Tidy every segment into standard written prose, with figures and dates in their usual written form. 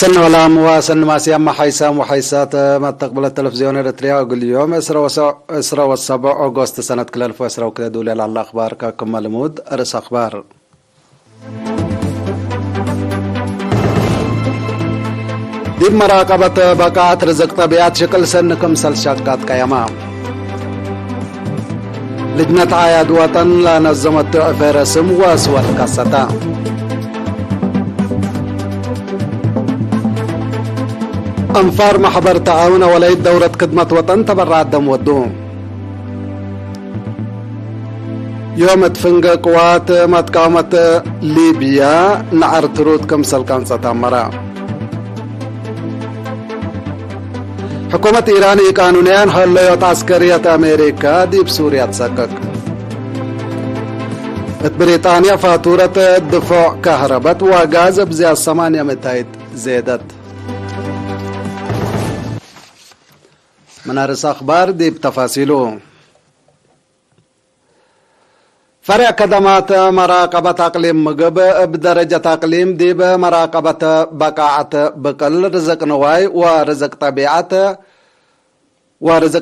سن ولا مواسن ما سيما حيسام وحيسات ما تقبل التلفزيون الريتريا أقول اليوم إسرا والسبع أغسطس سنة كل 1000 وإسرا وكذا دولي على الأخبار كم ملمود أرس أخبار. دي مراقبة بقاعة رزق طبيعات شكل سنكم سلشاقات كيما لجنة عياد وطن لا نظمت في رسم واسوات كاستا أنفار محضر تعاون ولاية دورة خدمة وطن تبرع الدم والدوم. يوم تفنق قوات متقاومة ليبيا نعر ترود كمسل كانسة تامرا. حكومة إيران قانونيا هلويات عسكرية أمريكا دي بسوريا تسكك. بريطانيا فاتورة دفع كهرباء وغاز بزي 800 زيادت. منارس أخبار دي بتفاصيله. فرع خدمات مراقبة أقليم مقب بدرجة أقليم دي بمراقبة بقاعة بقل رزق نواي ورزق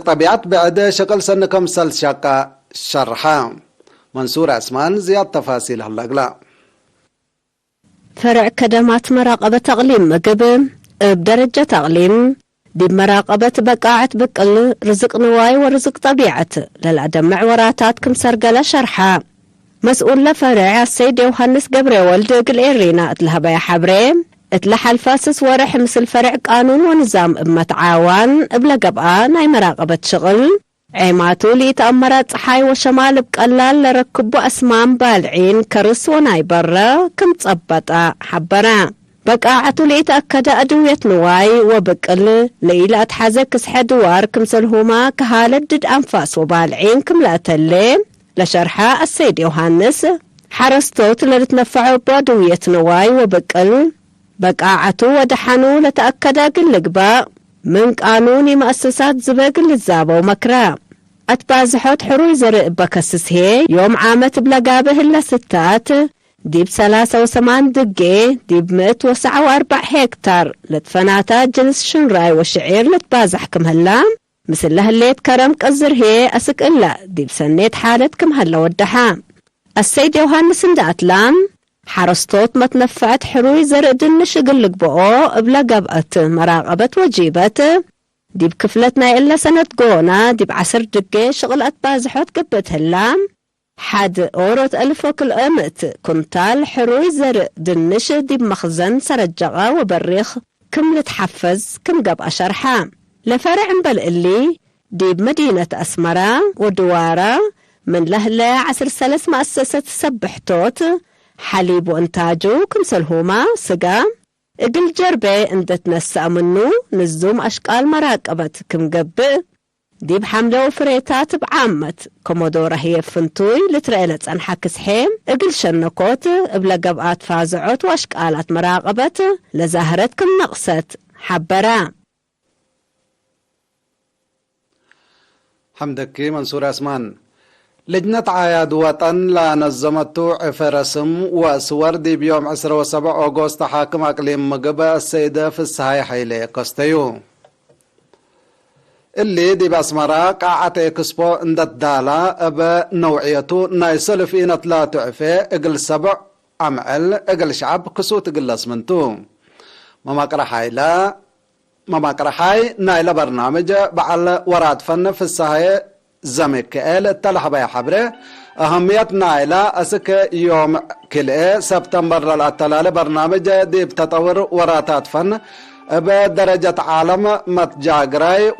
طبيعة بعد شكل سنكم سلشاقة شرحا. منصور عثمان زياد تفاصيل هالأقلا. فرع خدمات مراقبة أقليم مقب بدرجة أقليم دي مراقبة بقاعة بقل رزق نواي ورزق طبيعة للعدم معوراتات كم سرقلة شرحة. مسؤول لفرع السيد يوحنس قبري ولد قليرينا اتلها يا حبري اتلح الفاسس ورح مثل فرع قانون ونظام متعاون بلا قبقى ناي مراقبة شغل عيماتو لي تأمرات صحاي وشمال بقلال لركبوا أسمام بالعين كرس وناي برا كم تصبطا حبرا بقاعتو لي تأكد أدوية نواي وبقل ليلة تحزك كسح دوار كمسلهما كهالة دد أنفاس وبالعين كملاتلي لشرحة السيد يوحنس حرستوت لتنفعوا بأدوية نواي وبقل بقاعتو ودحنو لتأكد قلقبا من قانون مؤسسات زبقل الزابة ومكرا أتبازحوت حروي زرق بكسس هي يوم عامت بلقابه إلا 6 ديب 3 دقي ديب 104 هكتار لتفناتات جنس شنراي وشعير لتبازحكم هلا مثل لهليت كرم قزر هي أسك إلا ديب سنيت حالتكم هلا ودحا السيد يوحنس اندأتلام حرستوت متنفعت حروي زرق دنش قلق بقو بلا قبقت مراقبة وجيبت ديب كفلتنا إلا سنة قونا ديب 10 دقي شغل أتبازحوت قبت هلا 1,000 كل أمت كنتال حروي زرق دنش ديب مخزن سرجغة وبريخ كم لتحفز كم قبقى شرحا لفرع بلقلي ديب مدينة أسمرة ودوارة من لهلة 10 مؤسسة سبحتوت حليب وإنتاجو كم سلهوما سقا اقل جربة اندت نسأ منو نزوم أشكال مراقبة كم قبق ديب حملة وفريتات بعامة كومودورة هي فنتوي لترألت أنحكس حيم اقل شنكوت بلا قبقات فازعوت وأشكالات مراقبة لزهرتكم نقصت حبرا. حمدك منصور عثمان. لجنة عياد وطن لا نظمتو عفرسم واسور دي بيوم 17 أغسطس حاكم أقليم مقبة السيدة في السهاي حيلي قستيو اللي دي بأسمرا قاعة اكسبو اندت دالا ابا نوعيتو نايسل فينا 3 عفة اقل 7 عمعل اقل شعب كسوت اقل اسمنتو مماقرا حاي نايلة برنامج بعل وراد فن في السهاي زمكال التلح بيا حبره أهمية نايلة أسك يوم كله سبتمبر الاتلال برنامج دي بتطور وراتات فن بدرجة عالم متجاقراي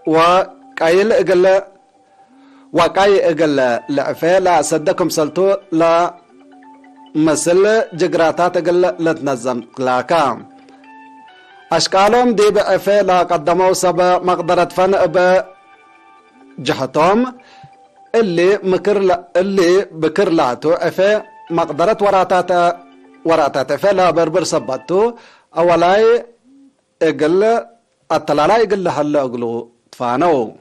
وقايل اقل وقاي اقل لعفة لا صدقكم سلطو لا مثل جغراتات اقل لتنظم لاكام أشكالهم دي بعفة لا قدموا سبا مقدرة فن بجهتهم اللي بكر لاتو عفة مقدرة وراتات عفة لا بربر سبتو أولاي اقل التلالا اقل هلا اقلو تفانو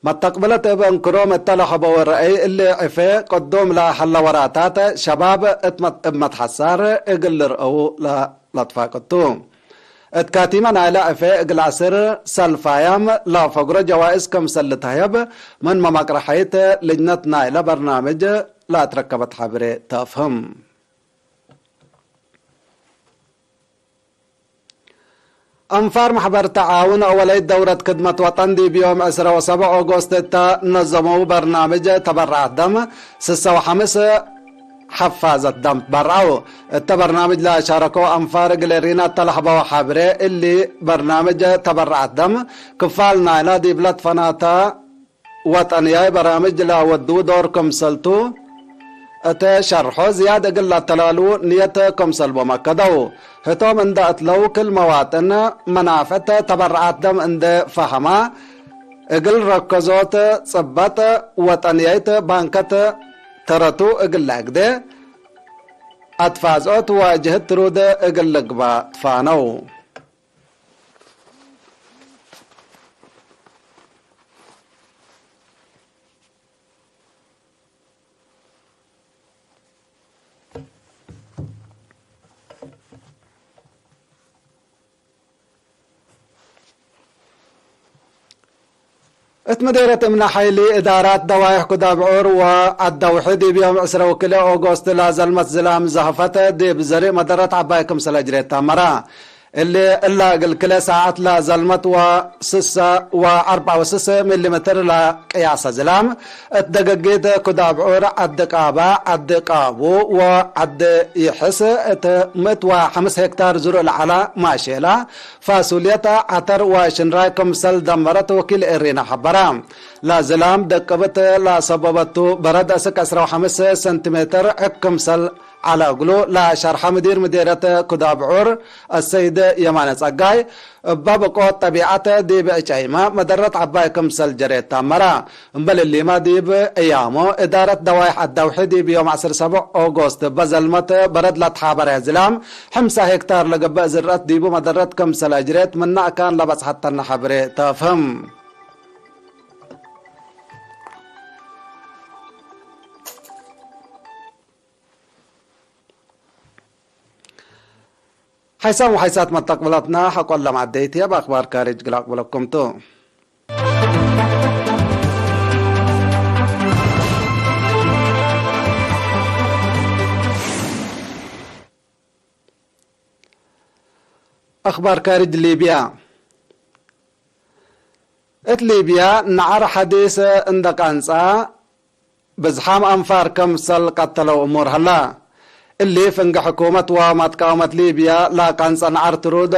ما تقبلت بانكروم التلخبة والرأي اللي عفي قدوم لا حل وراتات شباب متحسار اقل رأو لا تفاقتوم اتكاتيما نايلا عفي اقل عسر سالفايام لا فقر جوائز كم سلتهيب من مماقرحيت لجنة نايلا برنامج لا تركبت حبري تفهم أنفار محبر تعاون أولي دورة خدمة وطن دي بيوم 27 أغسطس نظموا برنامج تبرع الدم 65 حفازة دم برعوا التبرنامج لا شاركوا أنفار قلرينا تلحبا وحبري اللي برنامج تبرع الدم كفالنا لا دي بلاد فناتا وطنياي برامج لا ودو دوركم سلطو أتا شرحو زيادة قلة تلالو نيتكم سلبو مكدو هتوم عند أتلو كل مواطن منافت تبرعات دم عند فهما اقل ركزوت صبت وطنيات بانكت ترتو اقل لقده اتفازوت واجهت ترود اقل لقبا تفانو اتمديرت من حيلي ادارات دوايح كدابعور والدوحي دي بيوم 10 وكلا اوغوست لازلمت زلام زهفت دي بزري مدرت عبايكم سلاجريت تامرا اللي الا الكلا ساعات لا زلمت وسسة و4 مليمتر لا قياس زلام اتدققيت كدابعور الدقابة الدقابو وعد يحس اتمت و5 هكتار زرع العلا ماشيلا فاسوليتا عطر وشنرايكم سل دمرت وكيل ارينا حبرام لا زلام دقبت لا سببتو برد اسك 15 سنتيمتر اكم سل على قلو لا شرح مديرة كدابعور السيد يمان صقاي بابقو طبيعة دي بأجايما مدرت عبايكم سل جريت تامرا بل اللي ما دي بأيامو إدارة دوايح الدوحي دي بيوم 17 أغسطس بزلمت برد لتحابر زلام 5 هكتار لقباء زرات دي بو مدرت كم سل جريت منا كان لبس حتى النحبري تفهم حيسام وحيسات مستقبلاتنا حق ولا معديتيا بأخبار كارج قلق ولكم تو أخبار كارج ليبيا ليبيا نعر حديث عندك أنسا بزحام أنفار كمسل قتلوا أمور هلا اللي فنق حكومة ومتقاومة ليبيا لا كان صنعر ترود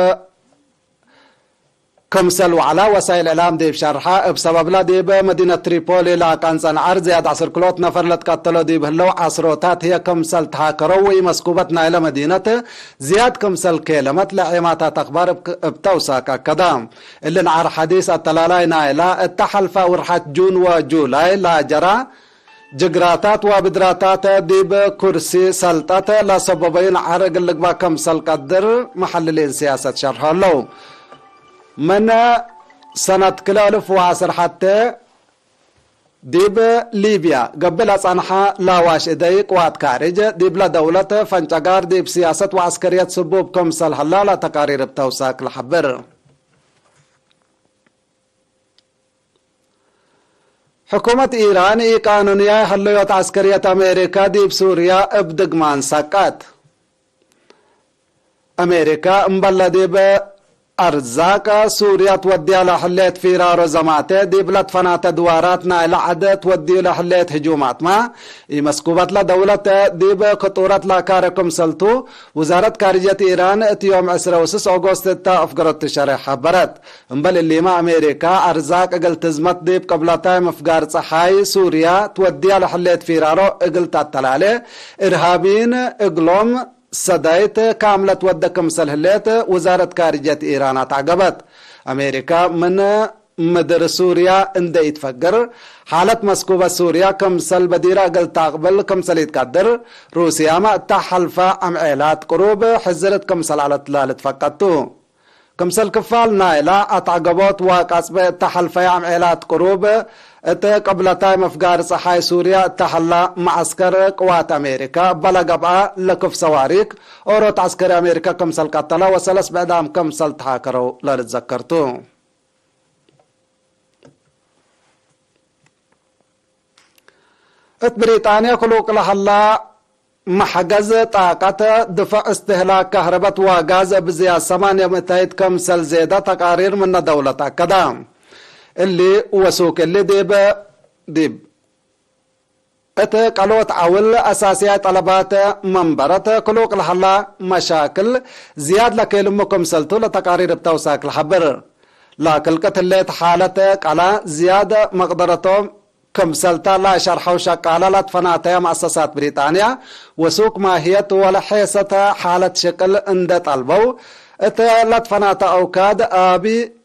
كمسل وعلى وسائل الإعلام دي بشرحة بسبب لا دي بمدينة تريبولي لا كان صنعر زياد 10 كيلوت نفر لتقتلوا دي بهلو عصروتات هي كمسل تحاكروي مسكوبتنا إلى مدينة زياد كمسل كيلمت لعيماتات أخبار بتوساك كدام اللي نعر حديث التلالاي نايلا التحلفة ورحة جون وجولاي لا جرى جغراتات وبدراتات ديب كرسي سلطات لا سببين عرق اللقبا كم سلقدر محللين سياسة شرح له من سنة كلالف وعصر حتى ديب ليبيا قبل أصنحا لا واش إديك وات كارج ديب لا دولة فانشقار ديب سياسة وعسكريات سبوب كم سلحلا لا تقارير بتوساك لحبر حكومة إيران قانونية حلويات عسكرية أمريكا دي بسوريا ابدقمان ساقات أمريكا مبلا دي بأرزاق سوريا تودي على حليت فيرار زماتي دي بلد فنات دواراتنا إلى عدد تودي على حليت هجومات ما مسكوبات لدولة دي بخطورة لكاركم سلطو وزارة خارجية إيران يوم 10 أغسطس أفقرت شرح حبرت مبل اللي ما أمريكا أرزاق اقل تزمت دي بقبلتها مفقار صحاي سوريا تودي على حليت فيرارو اقل تطلالي إرهابين اقلوم صدايت كاملة ودكم سلهلات وزارة خارجية إيران تعقبت أمريكا من مدر سوريا انده يتفقر حالة مسكوبة سوريا كم سل بديرة قل تقبل كم سل يتقدر روسيا ما تحلفة عمعيلات قروب حزرت كم سل على تلالة فقدتو كم سل كفال نايلا اتعقبوت وقصبة تحلفة عمعيلات قروب قبلتاي مفقار صحاي سوريا تحلى معسكر قوات أمريكا بلغبا لكف سواريك أوروت عسكر أمريكا كم سل قتلا وسلس بعدام كم سل تحاكروا لا تذكرتو بريطانيا خلوق لحلا محجز طاقة دفع استهلاك كهرباء وغاز بزيادة 800 كم سل زيادة تقارير من دولة كدام اللي وسوق اللي ديب قالوت عول أساسيات طلبات منبرة كلوك لحلا مشاكل زياد لكلمكم سلتو لتقارير بتوساك الحبر لكن كتلت حالة قلا زيادة مقدرتهم كم سلتا لا شرحوا شقالة لا تفناتها مؤسسات بريطانيا وسوق ماهية ولا حيثة حالة شكل عند طلبو لا تفناتا أوكاد آبي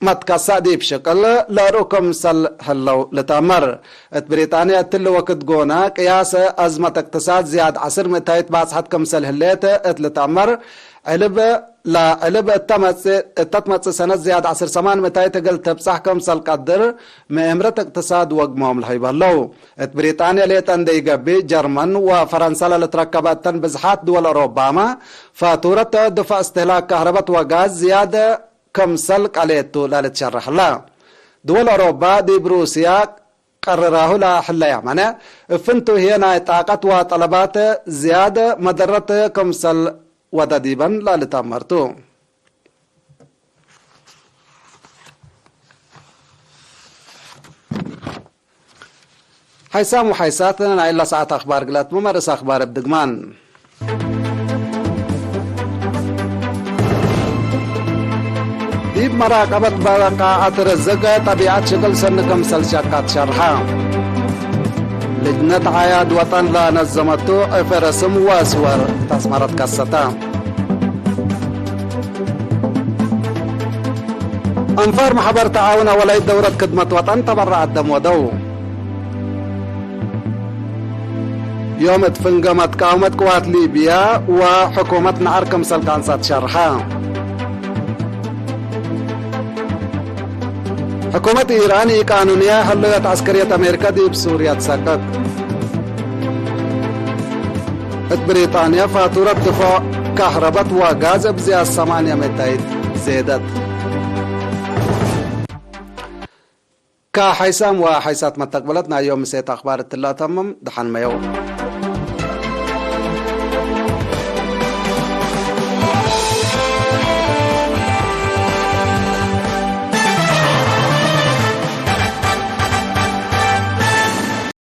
متكسا دي بشكل لا ركم سل هلو لتامر بريطانيا تل وقت قونا قياس أزمة اقتصاد زياد 10 متايت باصحت كم سل هليت لتامر علب لا علب التمت سنة زياد 10 سمان متايت قلت بصح كم سل قدر مأمرة اقتصاد وقمهم الهيبالو بريطانيا ليتن دي قبي جرمن وفرنسا لتركبت بزحات دول أوروبا فاتورة دفع استهلاك كهرباء وغاز زيادة كم سلك عليتو لا تشرح لا دول أوروبا دي بروسيا قرراه لا حلا يعمنا فنتو هنا طاقة وطلبات زيادة مدرة كم سل ودديبا لا لتامرتو حيسام وحيساتنا إلا ساعة أخبار قلت ممارس أخبار بدقمان ديب مراقبة بقاعة رزقة طبيعة شغل سنكم سلشاقات شرحا لجنة عياد وطن لا نظمتو فرسم واسور تسمرت كستا أنفار محبر تعاون ولاية دورة خدمة وطن تبرعت دم ودو يوم تفنقمت قاومة قوات ليبيا وحكومة نعركم سلقانسات شرحا حكومة إيران قانونية حلوية عسكرية أمريكا دي بسوريا تسقط بريطانيا فاتورة دفع كهرباء وغاز بزيادة 800 زيادت كحيسام وحيسات مستقبلتنا يوم سيت أخبار التلا تمم دحن ميو